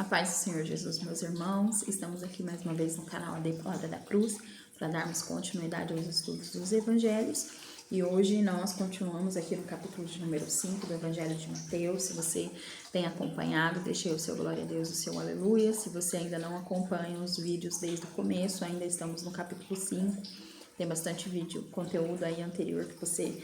A paz do Senhor Jesus, meus irmãos, estamos aqui mais uma vez no canal Adequada da Cruz para darmos continuidade aos estudos dos Evangelhos e hoje nós continuamos aqui no capítulo de número 5 do Evangelho de Mateus. Se você tem acompanhado, deixe aí o seu glória a Deus, o seu aleluia. Se você ainda não acompanha os vídeos desde o começo, ainda estamos no capítulo 5, tem bastante vídeo, conteúdo aí anterior que você...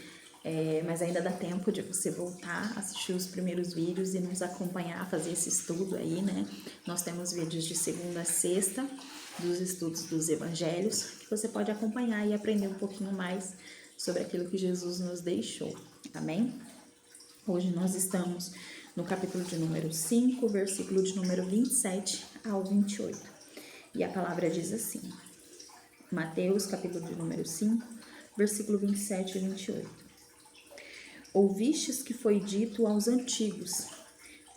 mas ainda dá tempo de você voltar, assistir os primeiros vídeos e nos acompanhar, fazer esse estudo aí, né? Nós temos vídeos de segunda a sexta dos estudos dos evangelhos que você pode acompanhar e aprender um pouquinho mais sobre aquilo que Jesus nos deixou, amém? Hoje nós estamos no capítulo de número 5, versículo de número 27 ao 28. E a palavra diz assim, Mateus, capítulo de número 5, versículo 27 e 28. Ouvistes que foi dito aos antigos,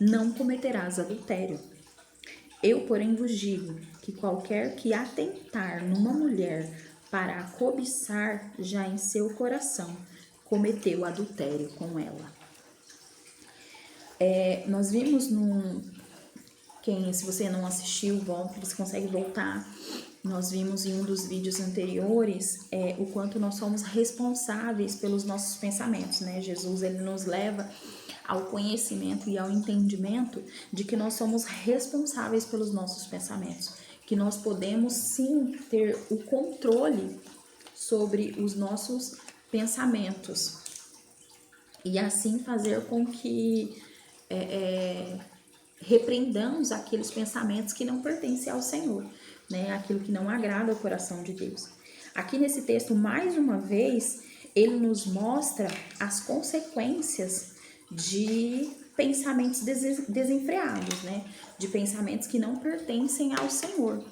não cometerás adultério. Eu, porém, vos digo que qualquer que atentar numa mulher para a cobiçar, já em seu coração cometeu adultério com ela. Nós vimos se você não assistiu, você consegue voltar. Nós vimos em um dos vídeos anteriores o quanto nós somos responsáveis pelos nossos pensamentos, né? Jesus, ele nos leva ao conhecimento e ao entendimento de que nós somos responsáveis pelos nossos pensamentos, que nós podemos sim ter o controle sobre os nossos pensamentos e assim fazer com que repreendamos aqueles pensamentos que não pertencem ao Senhor, né? Aquilo que não agrada ao coração de Deus. Aqui nesse texto, mais uma vez, ele nos mostra as consequências de pensamentos desenfreados, né? De pensamentos que não pertencem ao Senhor.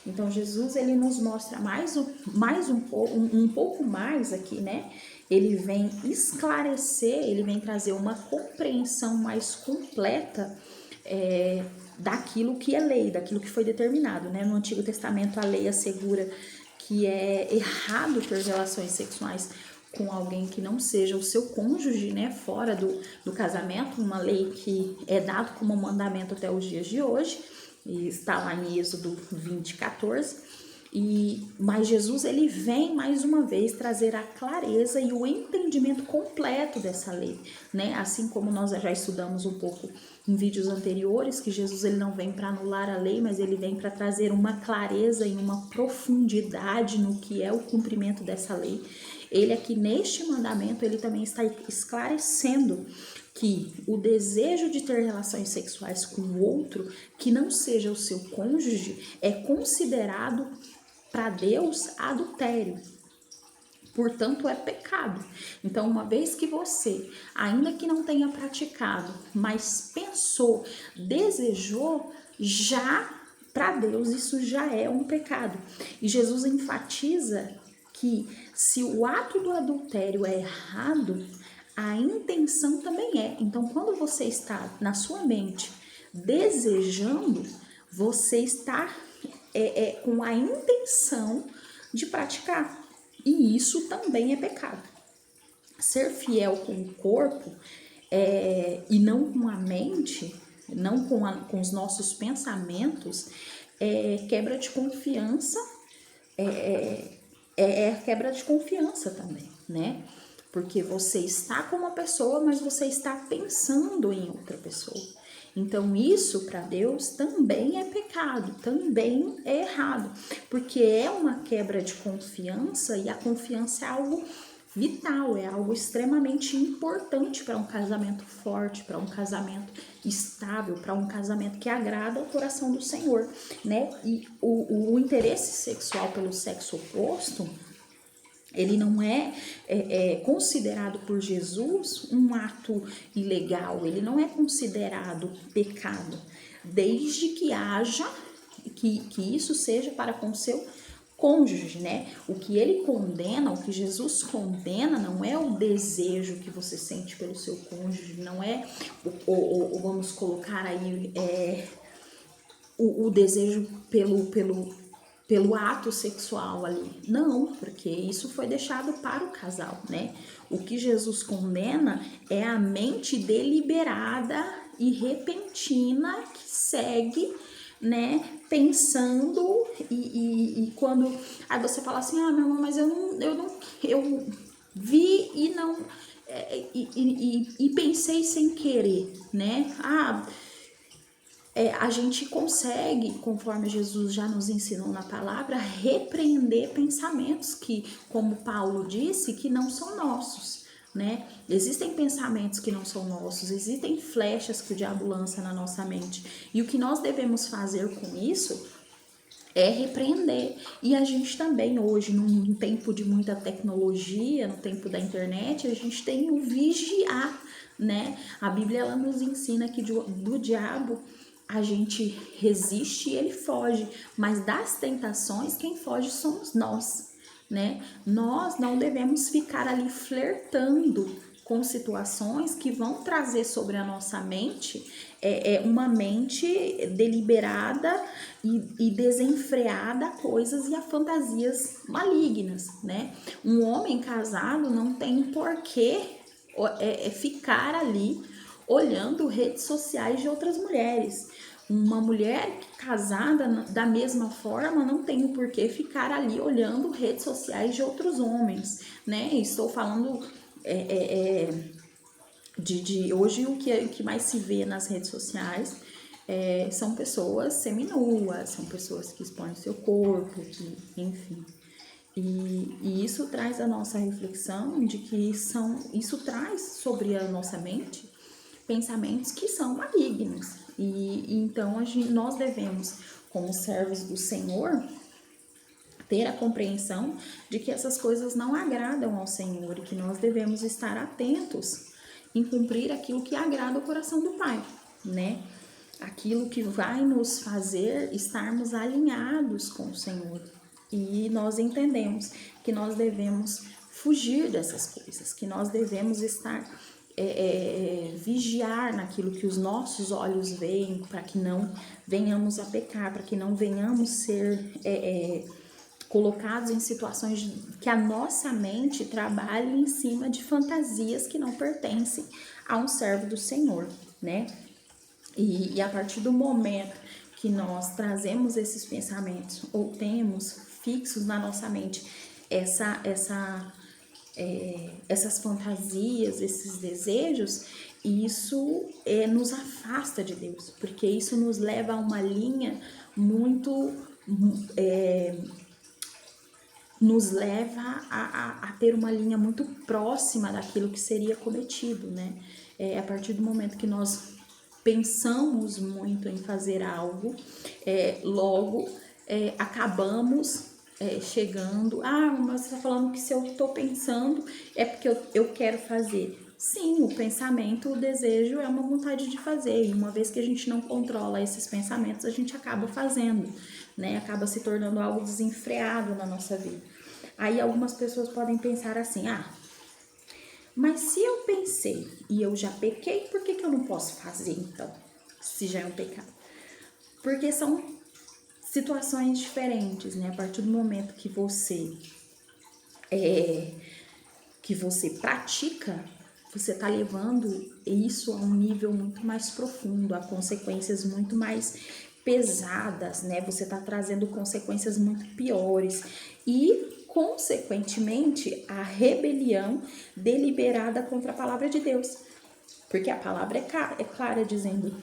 Então, Jesus, ele nos mostra um pouco mais aqui, né? Ele vem esclarecer, ele vem trazer uma compreensão mais completa daquilo que é lei, daquilo que foi determinado, né? No Antigo Testamento, a lei assegura que é errado ter relações sexuais com alguém que não seja o seu cônjuge, né? Fora do casamento, uma lei que é dada como mandamento até os dias de hoje, e está lá em Êxodo 20:14. Mas Jesus, ele vem mais uma vez trazer a clareza e o entendimento completo dessa lei, né? Assim como nós já estudamos um pouco em vídeos anteriores, que Jesus, ele não vem para anular a lei, mas ele vem para trazer uma clareza e uma profundidade no que é o cumprimento dessa lei. Ele aqui neste mandamento, ele também está esclarecendo que o desejo de ter relações sexuais com o outro, que não seja o seu cônjuge, é considerado para Deus adultério. Portanto, é pecado. Então, uma vez que você, ainda que não tenha praticado, mas pensou, desejou, já para Deus isso já é um pecado. E Jesus enfatiza que se o ato do adultério é errado, a intenção também é. Então, quando você está na sua mente desejando, você está com a intenção de praticar. E isso também é pecado. Ser fiel com o corpo e não com a mente, não com os nossos pensamentos, quebra de confiança, quebra de confiança também, né? Porque você está com uma pessoa, mas você está pensando em outra pessoa. Então, isso para Deus também é pecado, também é errado, porque é uma quebra de confiança e a confiança é algo vital, é algo extremamente importante para um casamento forte, para um casamento estável, para um casamento que agrada ao coração do Senhor, né? E o interesse sexual pelo sexo oposto, ele não é considerado por Jesus um ato ilegal, ele não é considerado pecado, desde que haja, que isso seja para com seu cônjuge, né? O que ele condena, o que Jesus condena não é o desejo que você sente pelo seu cônjuge, não é vamos colocar aí o desejo pelo ato sexual ali. Não, porque isso foi deixado para o casal, né? O que Jesus condena é a mente deliberada e repentina que segue, né, pensando e quando aí você fala assim, ah, meu irmão, mas eu vi e não e pensei sem querer, né? A gente consegue, conforme Jesus já nos ensinou na palavra, repreender pensamentos que, como Paulo disse, que não são nossos, né? Existem pensamentos que não são nossos, existem flechas que o diabo lança na nossa mente. E o que nós devemos fazer com isso é repreender. E a gente também hoje, num tempo de muita tecnologia, no tempo da internet, a gente tem o vigiar, né? A Bíblia ela nos ensina que do diabo a gente resiste e ele foge, mas das tentações quem foge somos nós, né? Nós não devemos ficar ali flertando com situações que vão trazer sobre a nossa mente uma mente deliberada e desenfreada a coisas e a fantasias malignas, né? Um homem casado não tem porquê ficar ali olhando redes sociais de outras mulheres. Uma mulher casada, da mesma forma, não tem o porquê ficar ali olhando redes sociais de outros homens, né? Estou falando de hoje o que mais se vê nas redes sociais são pessoas seminuas, são pessoas que expõem o seu corpo, enfim. E isso traz a nossa reflexão de que isso traz sobre a nossa mente pensamentos que são malignos. E então nós devemos, como servos do Senhor, ter a compreensão de que essas coisas não agradam ao Senhor e que nós devemos estar atentos em cumprir aquilo que agrada o coração do Pai, né? Aquilo que vai nos fazer estarmos alinhados com o Senhor. E nós entendemos que nós devemos fugir dessas coisas, que nós devemos estar vigiar naquilo que os nossos olhos veem, para que não venhamos a pecar, para que não venhamos ser colocados em situações que a nossa mente trabalhe em cima de fantasias que não pertencem a um servo do Senhor, né? E a partir do momento que nós trazemos esses pensamentos ou temos fixos na nossa mente essas fantasias, esses desejos, isso nos afasta de Deus, porque isso nos leva a uma linha muito nos leva a ter uma linha muito próxima daquilo que seria cometido, né? A partir do momento que nós pensamos muito em fazer algo, logo acabamos chegando, mas você está falando que se eu estou pensando é porque eu quero fazer. Sim, o pensamento, o desejo é uma vontade de fazer, e uma vez que a gente não controla esses pensamentos, a gente acaba fazendo, né? Acaba se tornando algo desenfreado na nossa vida. Aí algumas pessoas podem pensar assim, mas se eu pensei e eu já pequei, por que eu não posso fazer então, se já é um pecado? Porque são situações diferentes, né? A partir do momento que você pratica, você está levando isso a um nível muito mais profundo, a consequências muito mais pesadas, né? Você está trazendo consequências muito piores e, consequentemente, a rebelião deliberada contra a palavra de Deus. Porque a palavra é clara dizendo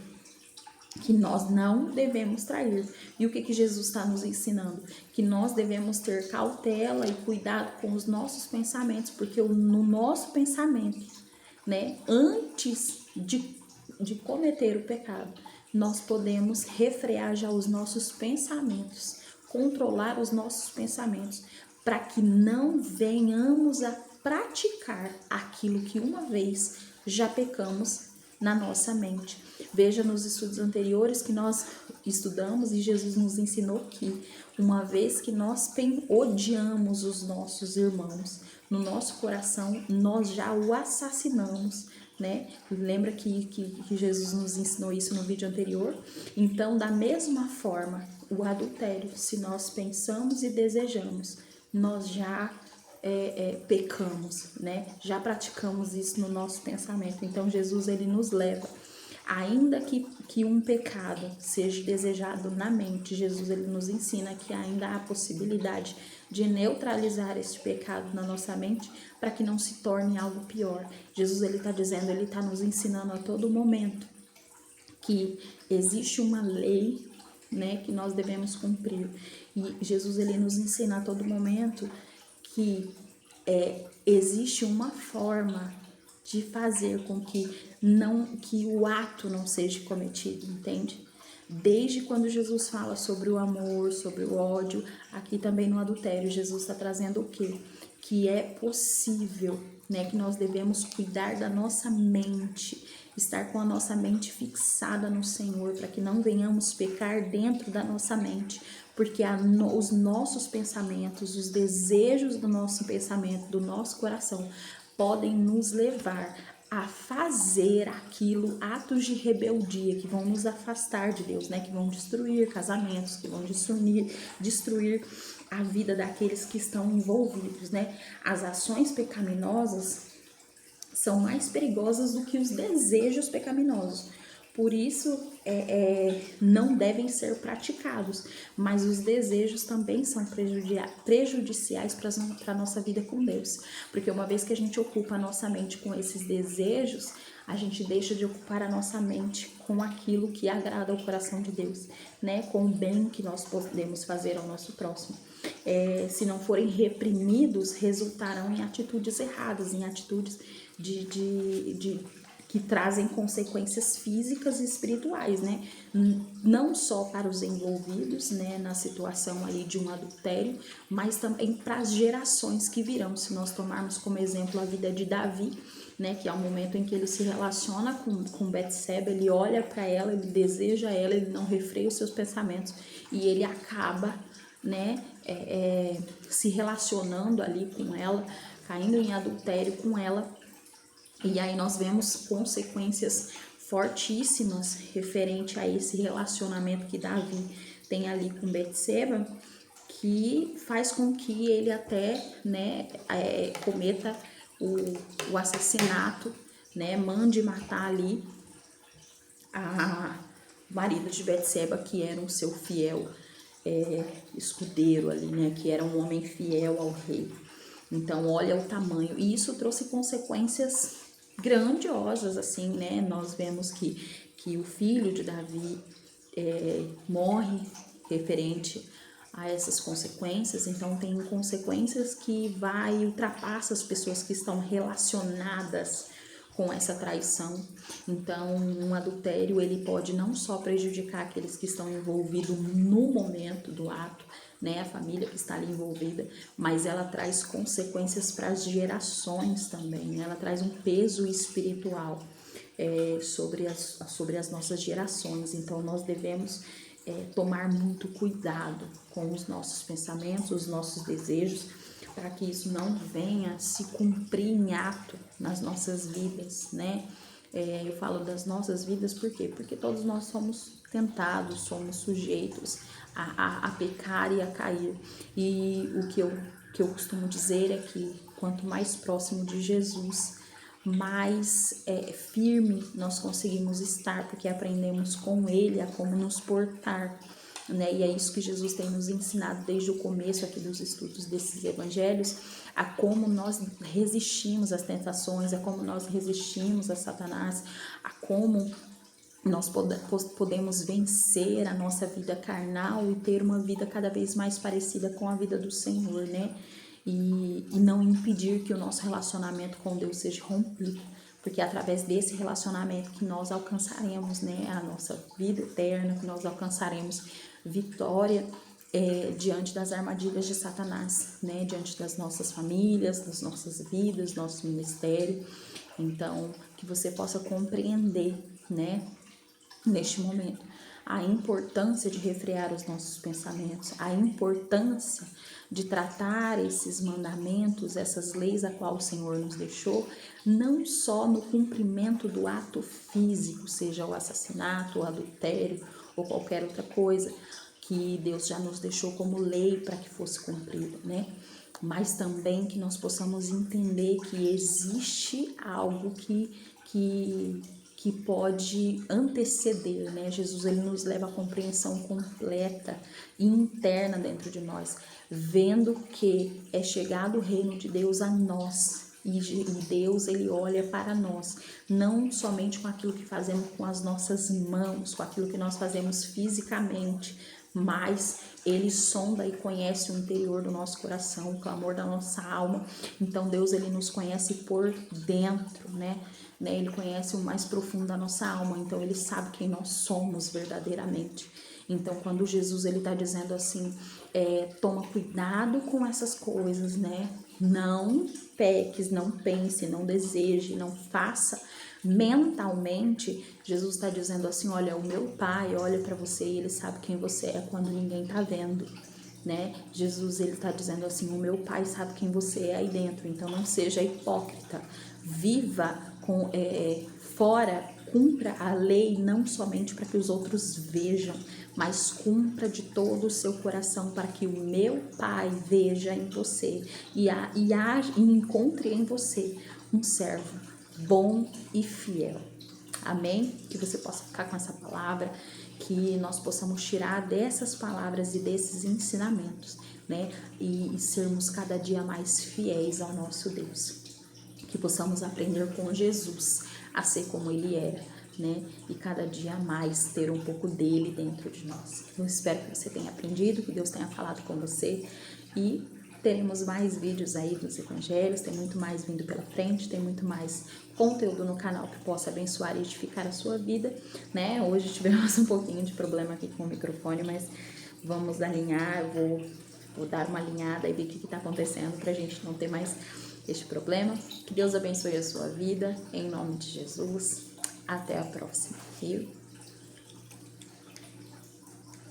que nós não devemos trair. E o que Jesus está nos ensinando? Que nós devemos ter cautela e cuidado com os nossos pensamentos, porque no nosso pensamento, né, antes de cometer o pecado, nós podemos refrear já os nossos pensamentos, controlar os nossos pensamentos, para que não venhamos a praticar aquilo que uma vez já pecamos na nossa mente. Veja nos estudos anteriores que nós estudamos e Jesus nos ensinou que uma vez que nós odiamos os nossos irmãos, no nosso coração nós já o assassinamos, né? Lembra que Jesus nos ensinou isso no vídeo anterior? Então, da mesma forma, o adultério, se nós pensamos e desejamos, nós já pecamos, né? Já praticamos isso no nosso pensamento. Então, Jesus, ele nos leva Ainda que um pecado seja desejado na mente, Jesus ele nos ensina que ainda há possibilidade de neutralizar esse pecado na nossa mente para que não se torne algo pior. Jesus ele está dizendo, ele está nos ensinando a todo momento que existe uma lei, né, que nós devemos cumprir. E Jesus ele nos ensina a todo momento que existe uma forma de fazer com que o ato não seja cometido, entende? Desde quando Jesus fala sobre o amor, sobre o ódio, aqui também no adultério, Jesus está trazendo o quê? Que é possível, né? Que nós devemos cuidar da nossa mente, estar com a nossa mente fixada no Senhor, para que não venhamos pecar dentro da nossa mente, porque os nossos pensamentos, os desejos do nosso pensamento, do nosso coração, podem nos levar a fazer aquilo, atos de rebeldia que vão nos afastar de Deus, né? Que vão destruir casamentos, que vão destruir a vida daqueles que estão envolvidos, né? As ações pecaminosas são mais perigosas do que os desejos pecaminosos. Por isso, não devem ser praticados, mas os desejos também são prejudiciais para a nossa vida com Deus. Porque uma vez que a gente ocupa a nossa mente com esses desejos, a gente deixa de ocupar a nossa mente com aquilo que agrada ao coração de Deus, né? Com o bem que nós podemos fazer ao nosso próximo. Se não forem reprimidos, resultarão em atitudes erradas, em atitudes que trazem consequências físicas e espirituais, né? Não só para os envolvidos, né, na situação ali de um adultério, mas também para as gerações que virão. Se nós tomarmos como exemplo a vida de Davi, né, que é o momento em que ele se relaciona com Betseba, ele olha para ela, ele deseja ela, ele não refreia os seus pensamentos e ele acaba, né, se relacionando ali com ela, caindo em adultério com ela. E aí nós vemos consequências fortíssimas referente a esse relacionamento que Davi tem ali com Betseba, que faz com que ele até, né, cometa o assassinato, né, mande matar ali o marido de Betseba, que era o seu fiel escudeiro ali, né, que era um homem fiel ao rei. Então, olha o tamanho. E isso trouxe consequências grandiosas, assim, né? Nós vemos que o filho de Davi morre referente a essas consequências. Então, tem consequências que ultrapassa as pessoas que estão relacionadas com essa traição. Então, um adultério, ele pode não só prejudicar aqueles que estão envolvidos no momento do ato, né, a família que está ali envolvida, mas ela traz consequências para as gerações também, né? Ela traz um peso espiritual sobre as nossas gerações. Então, nós devemos tomar muito cuidado com os nossos pensamentos, os nossos desejos, para que isso não venha se cumprir em ato nas nossas vidas, né? Eu falo das nossas vidas por quê? Porque todos nós somos tentados, somos sujeitos a pecar e a cair. E o que eu costumo dizer é que quanto mais próximo de Jesus, mais firme nós conseguimos estar, porque aprendemos com Ele a como nos portar, né? E é isso que Jesus tem nos ensinado desde o começo aqui dos estudos desses evangelhos, a como nós resistimos às tentações, a como nós resistimos a Satanás, a como nós podemos vencer a nossa vida carnal e ter uma vida cada vez mais parecida com a vida do Senhor, né? E não impedir que o nosso relacionamento com Deus seja rompido, porque é através desse relacionamento que nós alcançaremos, né, a nossa vida eterna, que nós alcançaremos vitória diante das armadilhas de Satanás, né, diante das nossas famílias, das nossas vidas, nosso ministério. Então, que você possa compreender, né, neste momento, a importância de refrear os nossos pensamentos, a importância de tratar esses mandamentos, essas leis a qual o Senhor nos deixou, não só no cumprimento do ato físico, seja o assassinato, o adultério ou qualquer outra coisa que Deus já nos deixou como lei para que fosse cumprida, né? Mas também que nós possamos entender que existe algo que que pode anteceder, né? Jesus, ele nos leva à compreensão completa e interna dentro de nós, vendo que é chegado o reino de Deus a nós. E Deus, ele olha para nós, não somente com aquilo que fazemos com as nossas mãos, com aquilo que nós fazemos fisicamente, mas ele sonda e conhece o interior do nosso coração, o clamor da nossa alma. Então Deus, ele nos conhece por dentro, né? Ele conhece o mais profundo da nossa alma, então ele sabe quem nós somos verdadeiramente. Então, quando Jesus, ele tá dizendo assim, toma cuidado com essas coisas, né? Não peques, não pense, não deseje, não faça mentalmente. Jesus está dizendo assim, olha, o meu pai olha para você e ele sabe quem você é quando ninguém tá vendo, né? Jesus, ele tá dizendo assim, o meu pai sabe quem você é aí dentro, então não seja hipócrita, viva com fora, cumpra a lei não somente para que os outros vejam, mas cumpra de todo o seu coração para que o meu pai veja em você e encontre em você um servo bom e fiel. Amém? Que você possa ficar com essa palavra, que nós possamos tirar dessas palavras e desses ensinamentos, né? E sermos cada dia mais fiéis ao nosso Deus. Que possamos aprender com Jesus a ser como ele era, né? E cada dia mais ter um pouco dele dentro de nós. Eu espero que você tenha aprendido, que Deus tenha falado com você e teremos mais vídeos aí dos evangelhos, tem muito mais vindo pela frente, tem muito mais conteúdo no canal que possa abençoar e edificar a sua vida, né? Hoje tivemos um pouquinho de problema aqui com o microfone, mas vamos alinhar, vou dar uma alinhada e ver o que está acontecendo pra gente não ter mais este problema. Que Deus abençoe a sua vida, em nome de Jesus. Até a próxima, viu?